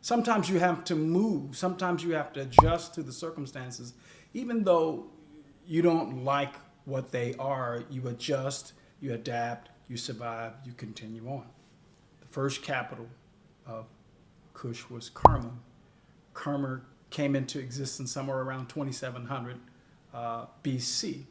Sometimes you have to move. Sometimes you have to adjust to the circumstances. Even though you don't like what they are, you adjust, you adapt, you survive, you continue on. The first capital of Kush was Kerma. Kerma came into existence somewhere around 2700 BC.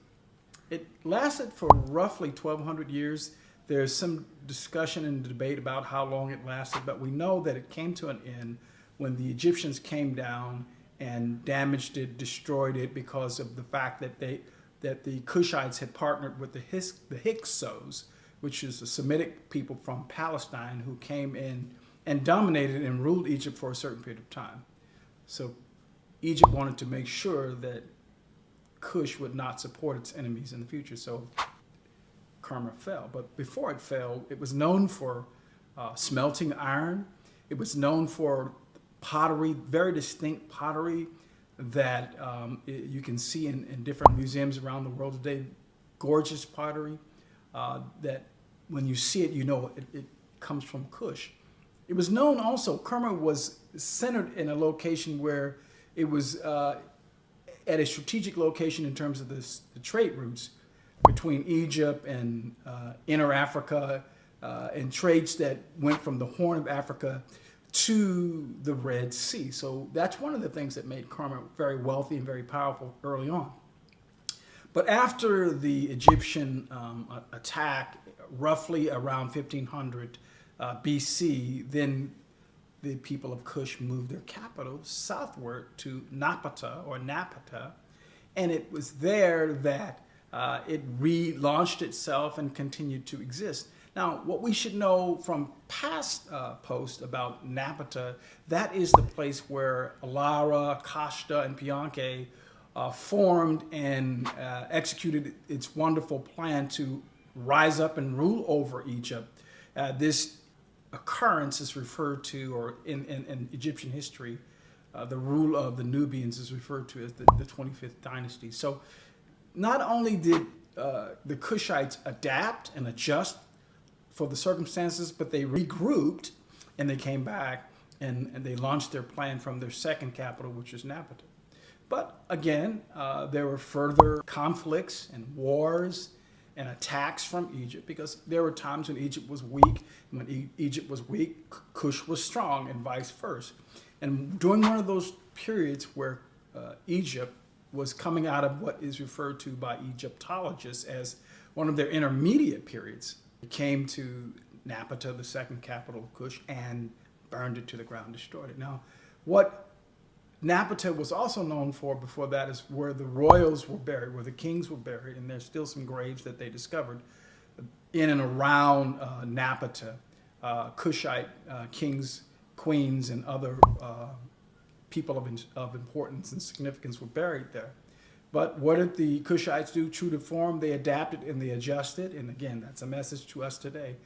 It lasted for roughly 1200 years. There's some discussion and debate about how long it lasted, but we know that it came to an end when the Egyptians came down and damaged it, destroyed it, because of the fact that the Kushites had partnered with the Hyksos, which is the Semitic people from Palestine who came in and dominated and ruled Egypt for a certain period of time. So Egypt wanted to make sure that Kush would not support its enemies in the future. So Kerma fell. But before it fell, it was known for smelting iron. It was known for pottery, very distinct pottery that you can see in different museums around the world today. Gorgeous pottery that when you see it, you know it comes from Kush. It was known also, Kerma was centered in a location where it was at a strategic location in terms of the trade routes between Egypt and Inner Africa and trades that went from the Horn of Africa to the Red Sea. So that's one of the things that made Kerma very wealthy and very powerful early on. But after the Egyptian attack, roughly around 1500 BC, then the people of Kush moved their capital southward to Napata, and it was there that it relaunched itself and continued to exist. Now, what we should know from past posts about Napata, that is the place where Alara, Kashta, and Pianke formed and executed its wonderful plan to rise up and rule over Egypt. This occurrence is referred to, or in Egyptian history, the rule of the Nubians is referred to as the 25th dynasty. So not only did the Kushites adapt and adjust for the circumstances, but they regrouped and they came back and they launched their plan from their second capital, which is Napata. But again, there were further conflicts and wars and attacks from Egypt, because there were times when Egypt was weak, and when Egypt was weak, Kush was strong, and vice versa. And during one of those periods where Egypt was coming out of what is referred to by Egyptologists as one of their intermediate periods, it came to Napata, the second capital of Kush, and burned it to the ground, destroyed it. Now, what Napata was also known for before that is where the royals were buried, where the kings were buried, and there's still some graves that they discovered in and around Napata. Kushite kings, queens, and other people of importance and significance were buried there. But what did the Kushites do? True to form, they adapted and they adjusted. And again, that's a message to us today.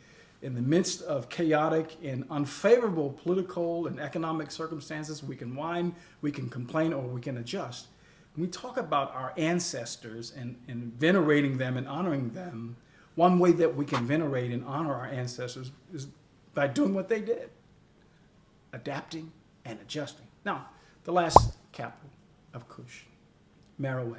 In the midst of chaotic and unfavorable political and economic circumstances, we can whine, we can complain, or we can adjust. When we talk about our ancestors and venerating them and honoring them, one way that we can venerate and honor our ancestors is by doing what they did, adapting and adjusting. Now, the last capital of Kush, Meroe.